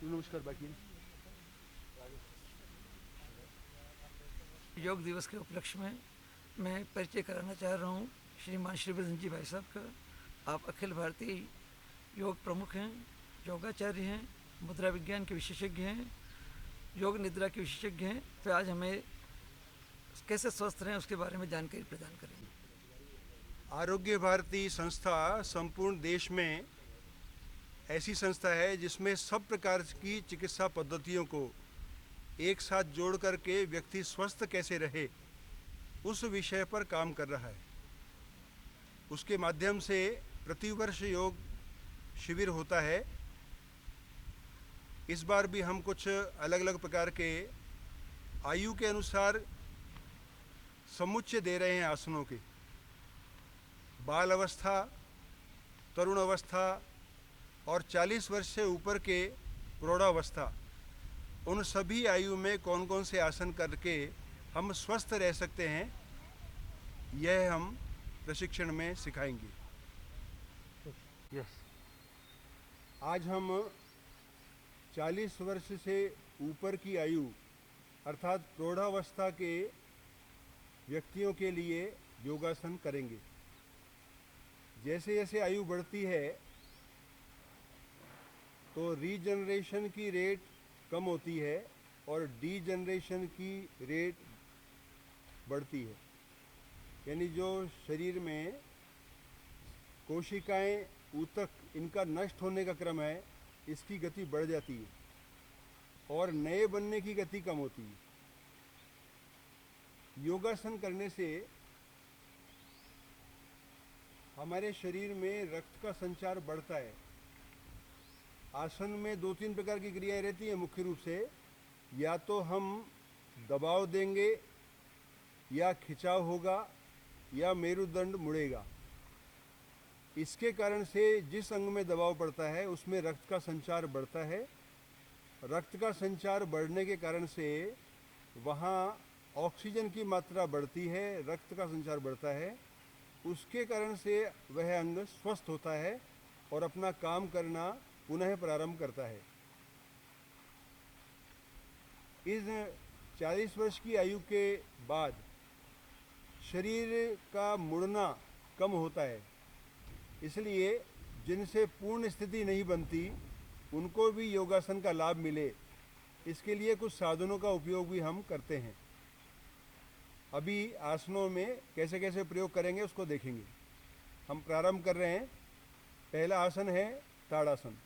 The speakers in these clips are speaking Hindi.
नमस्कार बाकी योग दिवस के उपलक्ष्य में मैं परिचय कराना चाह रहा हूँ श्रीमान श्रीवृंदन जी भाई साहब का। आप अखिल भारतीय योग प्रमुख हैं, योगाचार्य हैं, मुद्रा विज्ञान के विशेषज्ञ हैं, योग निद्रा के विशेषज्ञ हैं। तो आज हमें कैसे स्वस्थ रहें उसके बारे में जानकारी प्रदान करेंगे। आरोग्य भारती संस्था संपूर्ण देश में ऐसी संस्था है जिसमें सब प्रकार की चिकित्सा पद्धतियों को एक साथ जोड़ करके व्यक्ति स्वस्थ कैसे रहे उस विषय पर काम कर रहा है। उसके माध्यम से प्रतिवर्ष योग शिविर होता है। इस बार भी हम कुछ अलग अलग प्रकार के आयु के अनुसार समुच्चय दे रहे हैं आसनों के। बाल अवस्था, तरुण अवस्था और 40 वर्ष से ऊपर के प्रौढ़ावस्था, उन सभी आयु में कौन कौन से आसन करके हम स्वस्थ रह सकते हैं, यह हम प्रशिक्षण में सिखाएंगे। आज हम 40 वर्ष से ऊपर की आयु अर्थात प्रौढ़ावस्था के व्यक्तियों के लिए योगासन करेंगे। जैसे जैसे आयु बढ़ती है तो रीजनरेशन की रेट कम होती है और डीजनरेशन की रेट बढ़ती है। यानी जो शरीर में कोशिकाएं, ऊतक, इनका नष्ट होने का क्रम है, इसकी गति बढ़ जाती है और नए बनने की गति कम होती है। योगासन करने से हमारे शरीर में रक्त का संचार बढ़ता है। आसन में 2-3 प्रकार की क्रियाएं रहती हैं मुख्य रूप से। या तो हम दबाव देंगे, या खिंचाव होगा, या मेरुदंड मुड़ेगा। इसके कारण से जिस अंग में दबाव पड़ता है उसमें रक्त का संचार बढ़ता है। रक्त का संचार बढ़ने के कारण से वहाँ ऑक्सीजन की मात्रा बढ़ती है, रक्त का संचार बढ़ता है। उसके कारण से वह अंग स्वस्थ होता है और अपना काम करना पुनः प्रारंभ करता है। इस 40 वर्ष की आयु के बाद शरीर का मुड़ना कम होता है, इसलिए जिनसे पूर्ण स्थिति नहीं बनती उनको भी योगासन का लाभ मिले, इसके लिए कुछ साधनों का उपयोग भी हम करते हैं। अभी आसनों में कैसे कैसे प्रयोग करेंगे उसको देखेंगे। हम प्रारंभ कर रहे हैं। पहला आसन है ताड़ासन।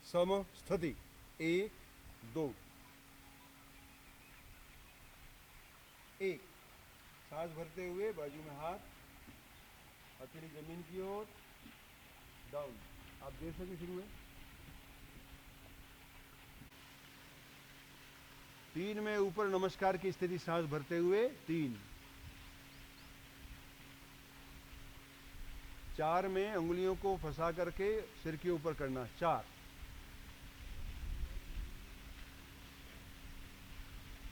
सम स्थिति 1 2 1। सांस भरते हुए बाजू में हाथ, हथेली जमीन की ओर, डाउन। आप देख सके शुरू है। 3 में ऊपर नमस्कार की स्थिति, सांस भरते हुए 3। 4 में उंगलियों को फंसा करके सिर के ऊपर करना, 4।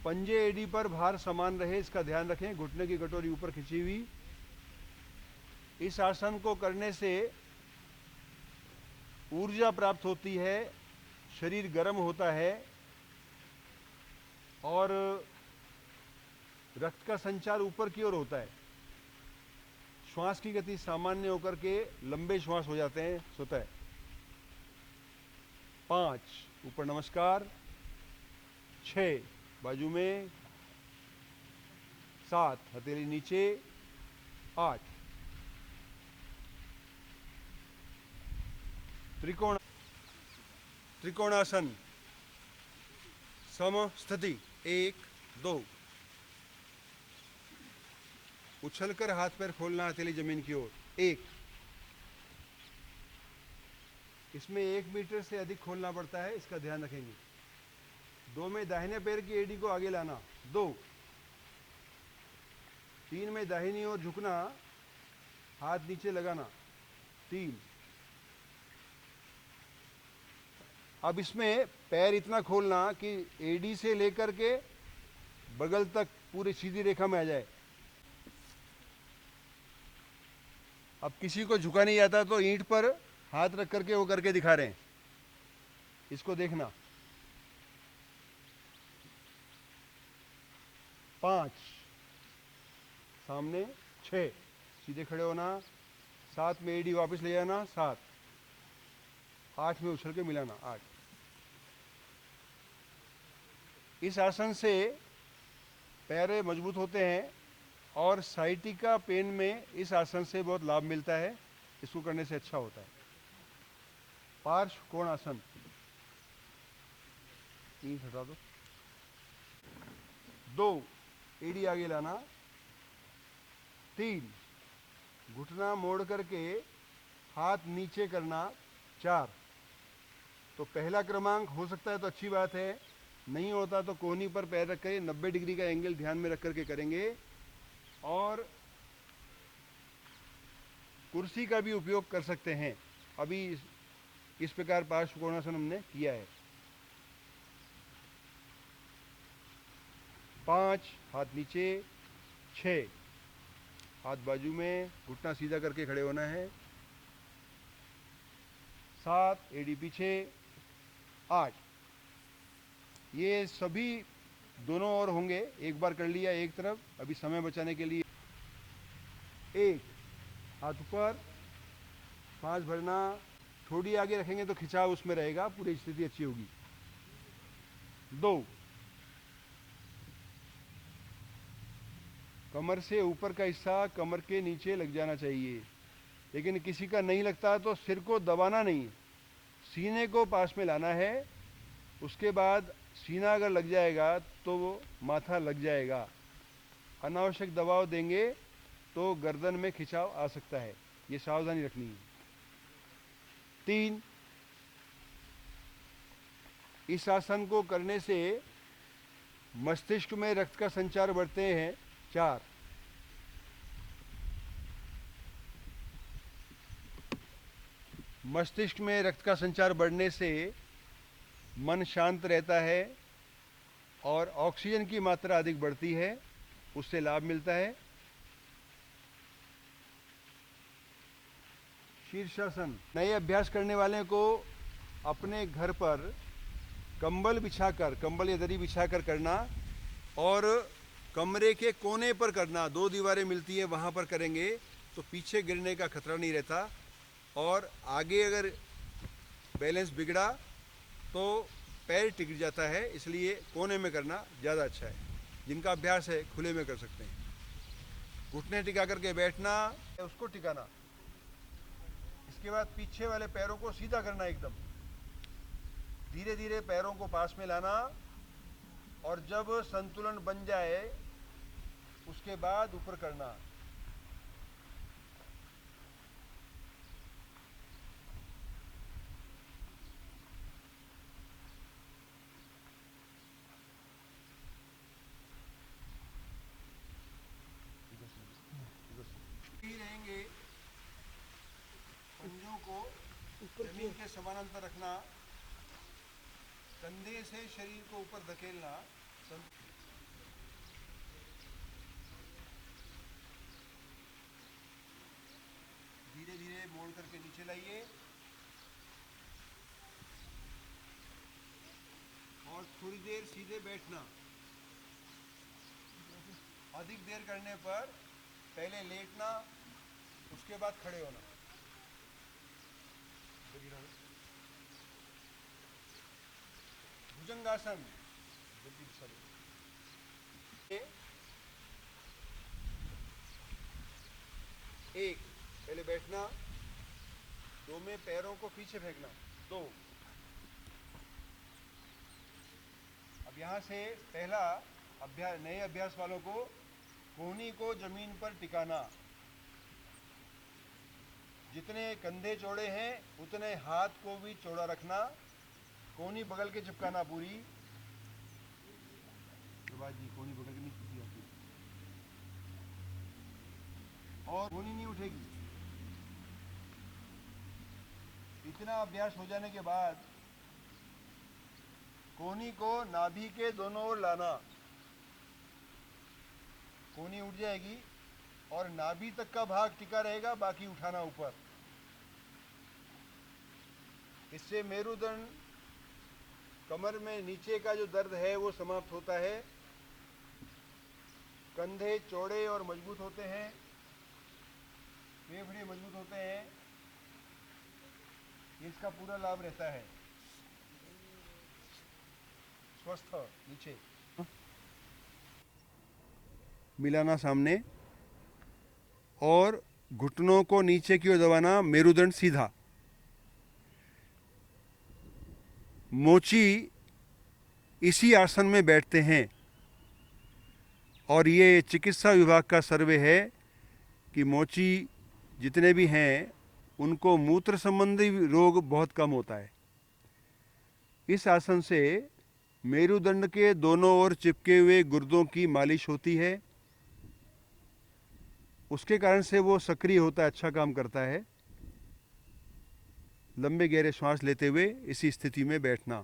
पंजे एडी पर भार समान रहे, इसका ध्यान रखें। घुटने की कटोरी ऊपर खिंची हुई। इस आसन को करने से ऊर्जा प्राप्त होती है, शरीर गर्म होता है और रक्त का संचार ऊपर की ओर होता है। श्वास की गति सामान्य होकर के लंबे श्वास हो जाते हैं स्वतः। 5 ऊपर नमस्कार, 6 बाजू में, 7 हथेली नीचे, 8 त्रिकोणासन। सम स्थिति 1 2। उछलकर हाथ पैर खोलना, हथेली जमीन की ओर, 1। इसमें 1 मीटर से अधिक खोलना पड़ता है, इसका ध्यान रखेंगे। 2 में दाहिने पैर की एड़ी को आगे लाना, 2। 3 में दाहिनी ओर झुकना, हाथ नीचे लगाना, 3। अब इसमें पैर इतना खोलना कि एडी से लेकर के बगल तक पूरी सीधी रेखा में आ जाए। अब किसी को झुका नहीं आता तो ईंट पर हाथ रख करके वो करके दिखा रहे हैं। इसको देखना। 5 सामने, 6 सीधे खड़े होना, 7 में एडी वापस ले जाना, 7, 8 में उछल के मिलाना, 8। इस आसन से पैर मजबूत होते हैं और साइटिका पेन में इस आसन से बहुत लाभ मिलता है। इसको करने से अच्छा होता है। पार्श्व कोण आसन, नींद हटा दो। 2 एड़ी आगे लाना, 3 घुटना मोड़ करके हाथ नीचे करना, 4। तो पहला क्रमांक हो सकता है तो अच्छी बात है, नहीं होता तो कोहनी पर पैर रख कर 90 डिग्री का एंगल ध्यान में रख करके करेंगे। और कुर्सी का भी उपयोग कर सकते हैं। अभी इस प्रकार पार्श्व कोणासन हमने किया है। 5 हाथ नीचे, 6 हाथ बाजू में, घुटना सीधा करके खड़े होना है, 7 एडी पीछे, 8। ये सभी दोनों ओर होंगे। एक बार कर लिया एक तरफ, अभी समय बचाने के लिए 1 हाथ ऊपर, 5 भरना, थोड़ी आगे रखेंगे तो खिंचाव उसमें रहेगा, पूरी स्थिति अच्छी होगी। 2 कमर से ऊपर का हिस्सा कमर के नीचे लग जाना चाहिए, लेकिन किसी का नहीं लगता तो सिर को दबाना नहीं, सीने को पास में लाना है। उसके बाद सीना अगर लग जाएगा तो वो माथा लग जाएगा। अनावश्यक दबाव देंगे तो गर्दन में खिंचाव आ सकता है, ये सावधानी रखनी है। 3 इस आसन को करने से मस्तिष्क में रक्त का संचार बढ़ते हैं। 4 मस्तिष्क में रक्त का संचार बढ़ने से मन शांत रहता है और ऑक्सीजन की मात्रा अधिक बढ़ती है, उससे लाभ मिलता है। शीर्षासन, नए अभ्यास करने वाले को अपने घर पर कंबल बिछाकर, कंबल या दरी बिछाकर करना और कमरे के कोने पर करना। 2 दीवारें मिलती है, वहाँ पर करेंगे तो पीछे गिरने का खतरा नहीं रहता। और आगे अगर बैलेंस बिगड़ा तो पैर टिक जाता है, इसलिए कोने में करना ज़्यादा अच्छा है। जिनका अभ्यास है खुले में कर सकते हैं। घुटने टिका करके बैठना, उसको टिकाना। इसके बाद पीछे वाले पैरों को सीधा करना, एकदम धीरे धीरे पैरों को पास में लाना, और जब संतुलन बन जाए उसके बाद ऊपर करना। रहेंगे, पंजों को जमीन के समानांतर रखना, कंधे से शरीर को ऊपर धकेलना, धीरे धीरे मोड़ करके नीचे लाइए और थोड़ी देर सीधे बैठना। अधिक देर करने पर पहले लेटना, उसके बाद खड़े होना। भुजंगासन, एक पहले बैठना, 2 में पैरों को पीछे फेंकना, 2। अब यहाँ से पहला अभ्यास, नए अभ्यास वालों को कोहनी को जमीन पर टिकाना। जितने कंधे चौड़े हैं उतने हाथ को भी चौड़ा रखना, कोहनी बगल के चिपकाना पूरी। जी कोहनी बगल के नहीं चिपकी आती और कोहनी नहीं उठेगी। इतना अभ्यास हो जाने के बाद कोहनी को नाभि के दोनों ओर लाना, कोहनी उठ जाएगी और नाभि तक का भाग टिका रहेगा, बाकी उठाना ऊपर। इससे मेरुदंड कमर में नीचे का जो दर्द है वो समाप्त होता है। कंधे चौड़े और मजबूत होते हैं, फेफड़े मजबूत होते हैं, इसका पूरा लाभ रहता है। स्वस्थ नीचे मिलाना सामने और घुटनों को नीचे की ओर दबाना, मेरुदंड सीधा। मोची इसी आसन में बैठते हैं और ये चिकित्सा विभाग का सर्वे है कि मोची जितने भी हैं उनको मूत्र संबंधी रोग बहुत कम होता है। इस आसन से मेरुदंड के दोनों ओर चिपके हुए गुर्दों की मालिश होती है, उसके कारण से वो सक्रिय होता है, अच्छा काम करता है। लंबे गहरे श्वास लेते हुए इसी स्थिति में बैठना।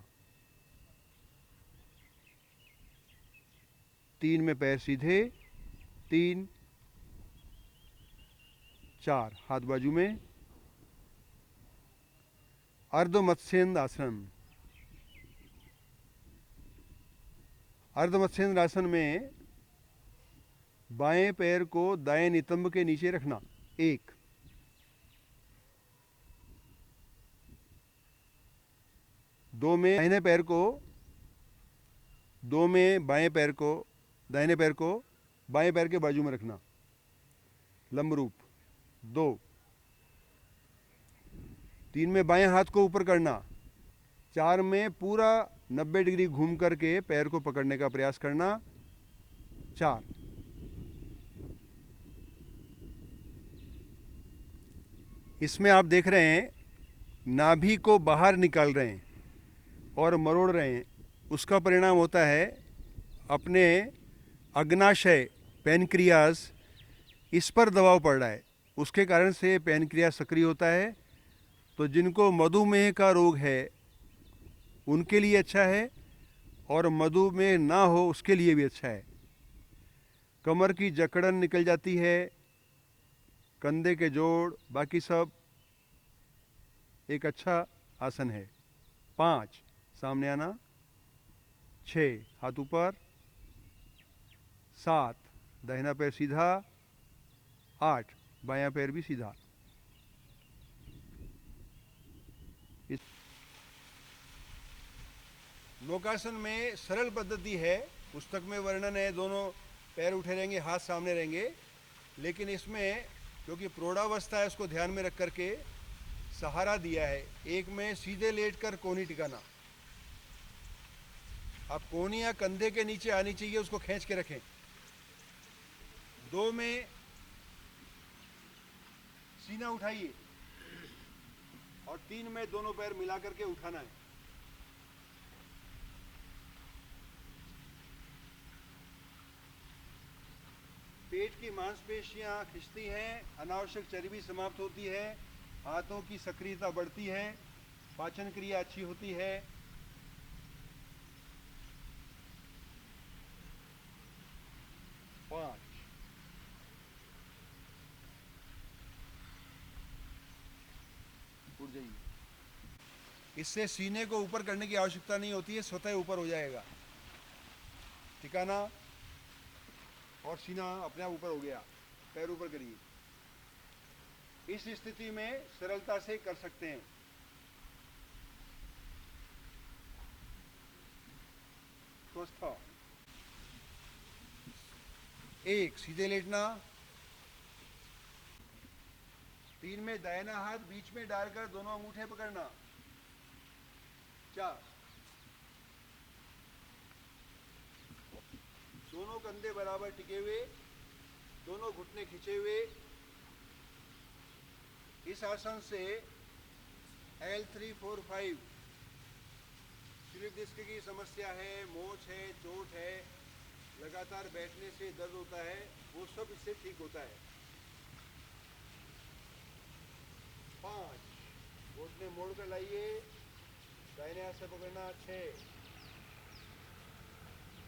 3 में पैर सीधे, 3 4 हाथ बाजू में। अर्ध मत्स्येंद्र आसन। अर्ध मत्स्येंद्र आसन में बाएं पैर को दाएं नितंब के नीचे रखना, 1 2 में दाहिने पैर को, 2 में बाएं पैर को, दाहिने पैर को बाएं पैर के बाजू में रखना, लंब रूप, 2 3 में बाएं हाथ को ऊपर करना, 4 में पूरा 90 डिग्री घूम करके पैर को पकड़ने का प्रयास करना, 4 इसमें आप देख रहे हैं नाभि को बाहर निकाल रहे हैं और मरोड़ रहे हैं। उसका परिणाम होता है अपने अग्नाशय पैनक्रियाज, इस पर दबाव पड़ रहा है, उसके कारण से पैनक्रियाज सक्रिय होता है। तो जिनको मधुमेह का रोग है उनके लिए अच्छा है और मधुमेह ना हो उसके लिए भी अच्छा है। कमर की जकड़न निकल जाती है, कंधे के जोड़, बाकी सब एक अच्छा आसन है। 5 सामने आना, 6 हाथ ऊपर, 7 दाहिना पैर सीधा, 8 बायां पैर भी सीधा। इस लोकासन में सरल पद्धति है, पुस्तक में वर्णन है, दोनों पैर उठे रहेंगे, हाथ सामने रहेंगे, लेकिन इसमें क्योंकि प्रौढ़ावस्था है उसको ध्यान में रख करके सहारा दिया है। एक में सीधे लेटकर कोहनी टिकाना, आप कोहनियां कंधे के नीचे आनी चाहिए, उसको खींच के रखें। 2 में सीना उठाइए और 3 में दोनों पैर मिला करके उठाना है। पेट की मांसपेशियां खिंचती हैं, अनावश्यक चर्बी समाप्त होती है, हाथों की सक्रियता बढ़ती है, पाचन क्रिया अच्छी होती है। उठ जाइए। इससे सीने को ऊपर करने की आवश्यकता नहीं होती है, स्वतः ऊपर हो जाएगा। टिकाना और सीना अपने आप ऊपर हो गया, पैर ऊपर करिए। इस स्थिति में सरलता से कर सकते हैं। स्वस्थ 1 सीधे लेटना, 3 में दाहिना हाथ बीच में डालकर दोनों अंगूठे पकड़ना, 4 दोनों कंधे बराबर टिके हुए, दोनों घुटने खिंचे हुए। इस आसन से L3, 4, 5 स्लिप डिस्क की समस्या है, मोच है, चोट है, लगातार बैठने से दर्द होता है, वो सब इससे ठीक होता है। 5 घुटने मोड़ कर लाइए, दाहिने हाथ से पकड़ना, 6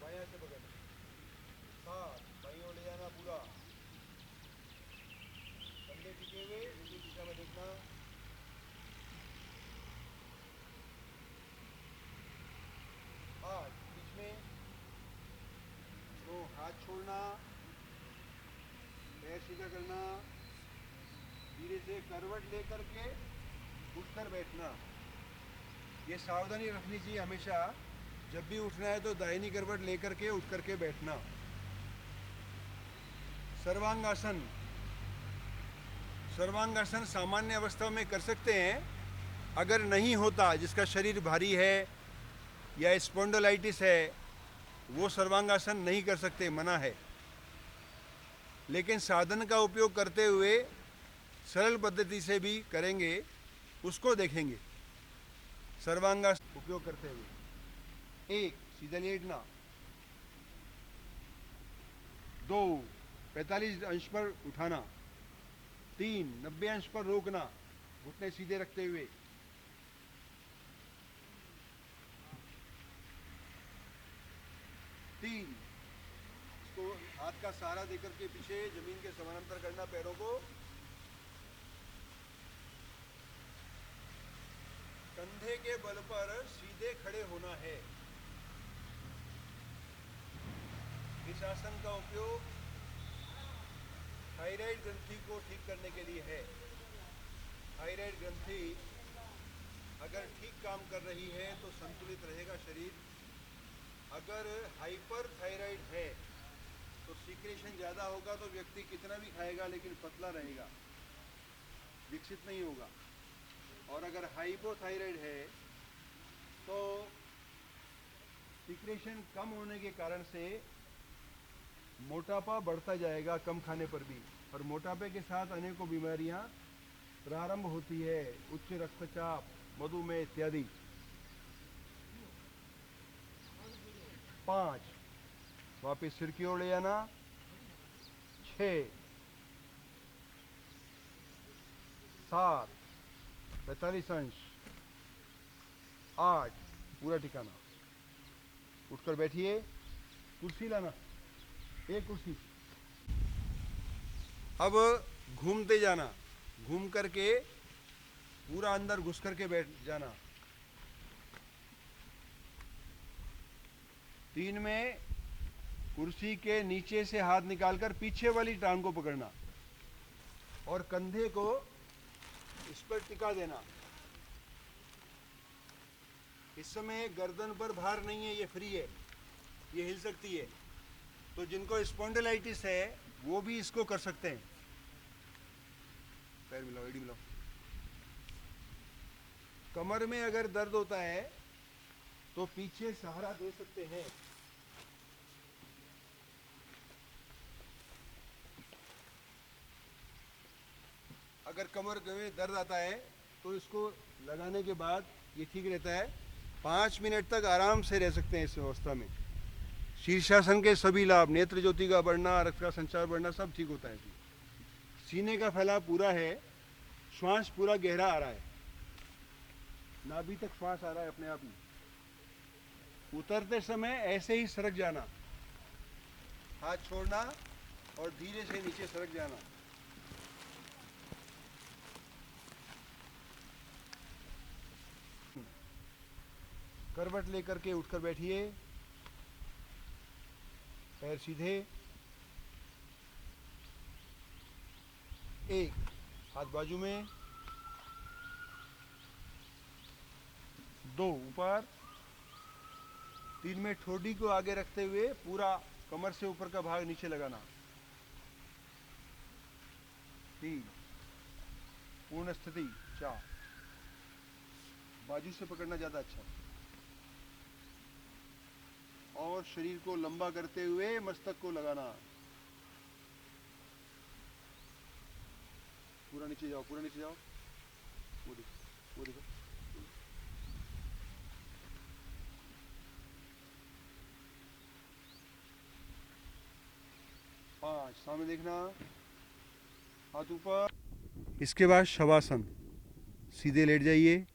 बाएं हाथ से पकड़ना, 7 बाईं ओर ले जाना पूरा, कंधे टिके हुए उसी दिशा में देखना, 8 करना, पैर सीधा करना, धीरे से करवट लेकर के उठकर बैठना। ये सावधानी रखनी चाहिए हमेशा, जब भी उठना है तो दाहिनी करवट लेकर के उठ करके बैठना। सर्वांगासन, सर्वांगासन सामान्य अवस्था में कर सकते हैं। अगर नहीं होता, जिसका शरीर भारी है या स्पॉन्डिलाइटिस है, वो सर्वांगासन नहीं कर सकते, मना है। लेकिन साधन का उपयोग करते हुए सरल पद्धति से भी करेंगे, उसको देखेंगे। सर्वांगासन उपयोग करते हुए 1 सीधा लेटना, 2 45 अंश पर उठाना, 3 90 अंश पर रोकना, घुटने सीधे रखते हुए, 3 इसको हाथ का सहारा देकर के पीछे जमीन के समानांतर करना पैरों को, कंधे के बल पर सीधे खड़े होना है। इस आसन का उपयोग थायराइड ग्रंथि को ठीक करने के लिए है। थायराइड ग्रंथि अगर ठीक काम कर रही है तो संतुलित रहेगा शरीर। अगर हाइपर थायराइड है तो सीक्रेशन ज़्यादा होगा तो व्यक्ति कितना भी खाएगा लेकिन पतला रहेगा, विकसित नहीं होगा। और अगर हाइपोथायराइड है तो सीक्रेशन कम होने के कारण से मोटापा बढ़ता जाएगा कम खाने पर भी, और मोटापे के साथ अनेकों बीमारियां प्रारंभ होती है, उच्च रक्तचाप, मधुमेह इत्यादि। 5 वापिस सिर की ओर ले आना, 6 7 45 अंश, 8 पूरा टिकाना, उठकर बैठिए, कुर्सी लाना, एक कुर्सी। अब घूमते जाना, घूम करके पूरा अंदर घुस करके बैठ जाना। 3 में कुर्सी के नीचे से हाथ निकालकर पीछे वाली टांग को पकड़ना और कंधे को इस पर टिका देना। इस समय गर्दन पर भार नहीं है, ये फ्री है, ये हिल सकती है। तो जिनको स्पॉन्डिलाइटिस है वो भी इसको कर सकते हैं। पैर मिलाओ, एड़ी मिलाओ। कमर में अगर दर्द होता है तो पीछे सहारा दे सकते हैं। अगर कमर में दर्द आता है तो इसको लगाने के बाद ये ठीक रहता है। 5 मिनट तक आराम से रह सकते हैं इस अवस्था में। शीर्षासन के सभी लाभ, नेत्र ज्योति का बढ़ना, रक्त का संचार बढ़ना, सब ठीक होता है। सीने का फैलाव पूरा है, श्वास पूरा गहरा आ रहा है, नाभि तक श्वास आ रहा है अपने आप ही। उतरते समय ऐसे ही सरक जाना, हाथ छोड़ना और धीरे से नीचे सरक जाना। करवट लेकर के उठकर बैठिए, पैर सीधे, 1 हाथ बाजू में, 2 ऊपर, 3 में ठोडी को आगे रखते हुए पूरा कमर से ऊपर का भाग नीचे लगाना, 3 पूर्ण स्थिति, 4 बाजू से पकड़ना ज़्यादा अच्छा, और शरीर को लंबा करते हुए मस्तक को लगाना। पूरा नीचे जाओ, पूरा नीचे जाओ, वो देखो, वो देखो। पांच, सामने देखना, हाथ ऊपर। इसके बाद शवासन, सीधे लेट जाइए,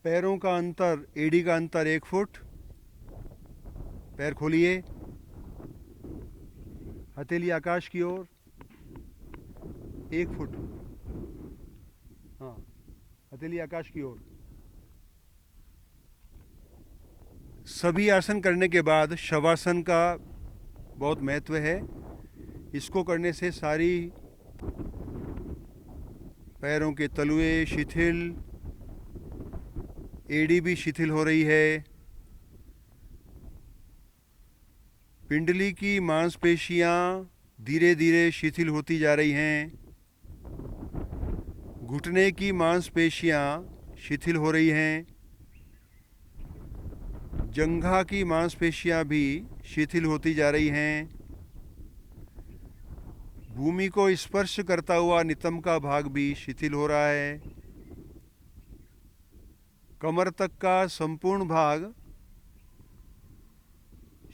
पैरों का अंतर, एड़ी का अंतर 1 फुट, पैर खोलिए, हथेली आकाश की ओर, 1 फुट, हाँ, हथेली आकाश की ओर। सभी आसन करने के बाद शवासन का बहुत महत्व है। इसको करने से सारी पैरों के तलुए शिथिल, एड़ी भी शिथिल हो रही है। पिंडली की मांसपेशियां धीरे धीरे शिथिल होती जा रही हैं। घुटने की मांसपेशियां शिथिल हो रही हैं। जंघा की मांसपेशियां भी शिथिल होती जा रही हैं। भूमि को स्पर्श करता हुआ नितंब का भाग भी शिथिल हो रहा है। कमर तक का संपूर्ण भाग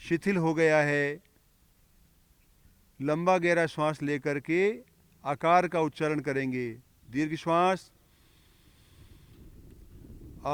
शिथिल हो गया है। लंबा गहरा श्वास लेकर के आकार का उच्चारण करेंगे। दीर्घ श्वास आ।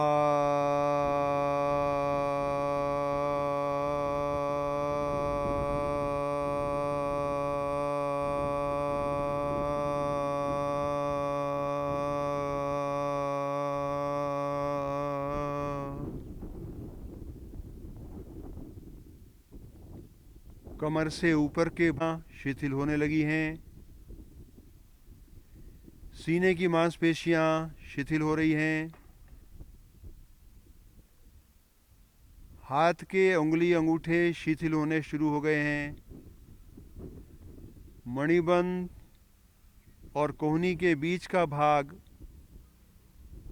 कमर से ऊपर के बाँह शिथिल होने लगी हैं। सीने की मांसपेशियां शिथिल हो रही हैं। हाथ के उंगली अंगूठे शिथिल होने शुरू हो गए हैं। मणिबंध और कोहनी के बीच का भाग,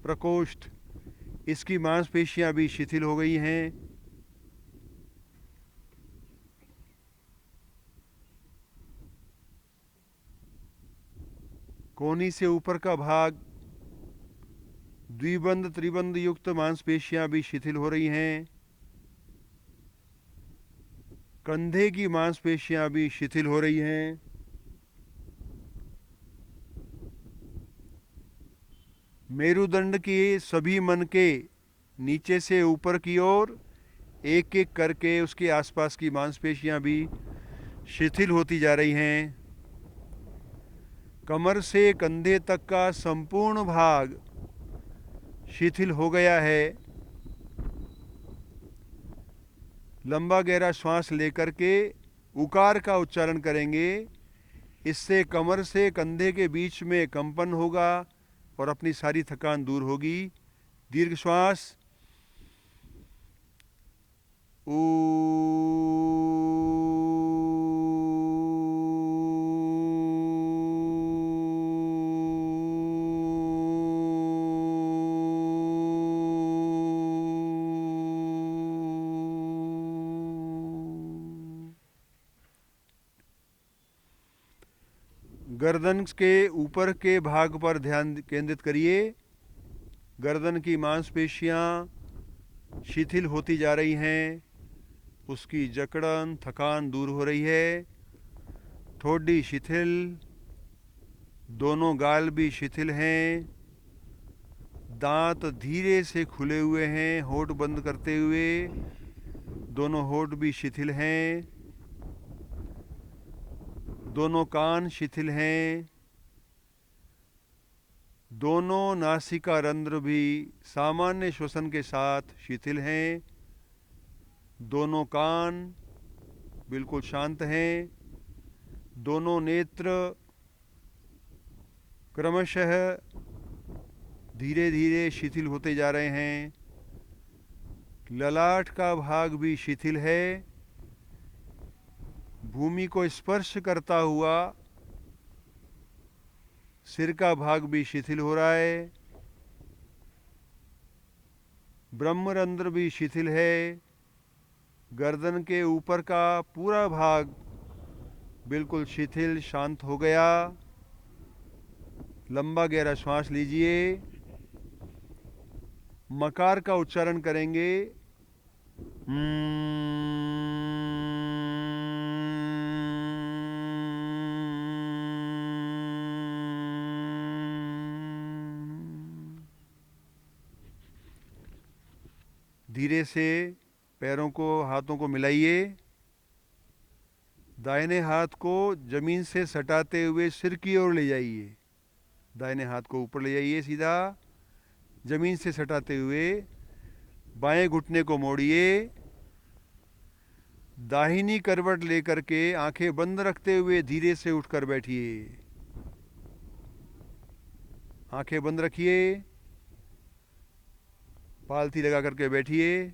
प्रकोष्ठ, इसकी मांसपेशियां भी शिथिल हो गई हैं। कोहनी से ऊपर का भाग, द्विबंध त्रिबंध युक्त मांसपेशियां भी शिथिल हो रही हैं। कंधे की मांसपेशियां भी शिथिल हो रही हैं। मेरुदंड के सभी मन के नीचे से ऊपर की ओर एक एक करके उसके आसपास की मांसपेशियां भी शिथिल होती जा रही हैं। कमर से कंधे तक का संपूर्ण भाग शिथिल हो गया है। लंबा गहरा श्वास लेकर के उकार का उच्चारण करेंगे। इससे कमर से कंधे के बीच में कंपन होगा और अपनी सारी थकान दूर होगी। दीर्घ श्वास ऊ। गर्दन के ऊपर के भाग पर ध्यान केंद्रित करिए। गर्दन की मांसपेशियां शिथिल होती जा रही हैं। उसकी जकड़न, थकान दूर हो रही है। ठोडी शिथिल, दोनों गाल भी शिथिल हैं। दांत धीरे से खुले हुए हैं, होठ बंद करते हुए। दोनों होठ भी शिथिल हैं। दोनों कान शिथिल हैं। दोनों नासिका रंध्र भी सामान्य श्वसन के साथ शिथिल हैं। दोनों कान बिल्कुल शांत हैं। दोनों नेत्र क्रमशः धीरे धीरे शिथिल होते जा रहे हैं। ललाट का भाग भी शिथिल है। भूमि को स्पर्श करता हुआ सिर का भाग भी शिथिल हो रहा है। ब्रह्मरंध्र भी शिथिल है। गर्दन के ऊपर का पूरा भाग बिल्कुल शिथिल शांत हो गया। लंबा गहरा श्वास लीजिए। मकार का उच्चारण करेंगे। धीरे से पैरों को, हाथों को मिलाइए। दाहिने हाथ को जमीन से सटाते हुए सिर की ओर ले जाइए। दाहिने हाथ को ऊपर ले जाइए सीधा, जमीन से सटाते हुए। बाएं घुटने को मोड़िए। दाहिनी करवट लेकर के आंखें बंद रखते हुए धीरे से उठकर बैठिए। आंखें बंद रखिए, पालथी लगा करके बैठिए।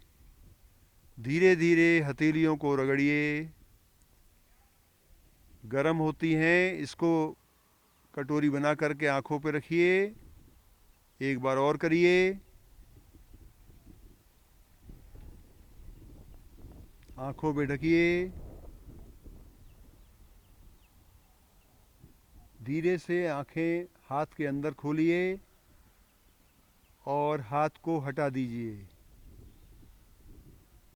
धीरे धीरे हथेलियों को रगड़िए। गर्म होती हैं, इसको कटोरी बना करके आंखों पे रखिए। एक बार और करिए। आंखों पे ढकिए। धीरे से आंखें हाथ के अंदर खोलिए और हाथ को हटा दीजिए।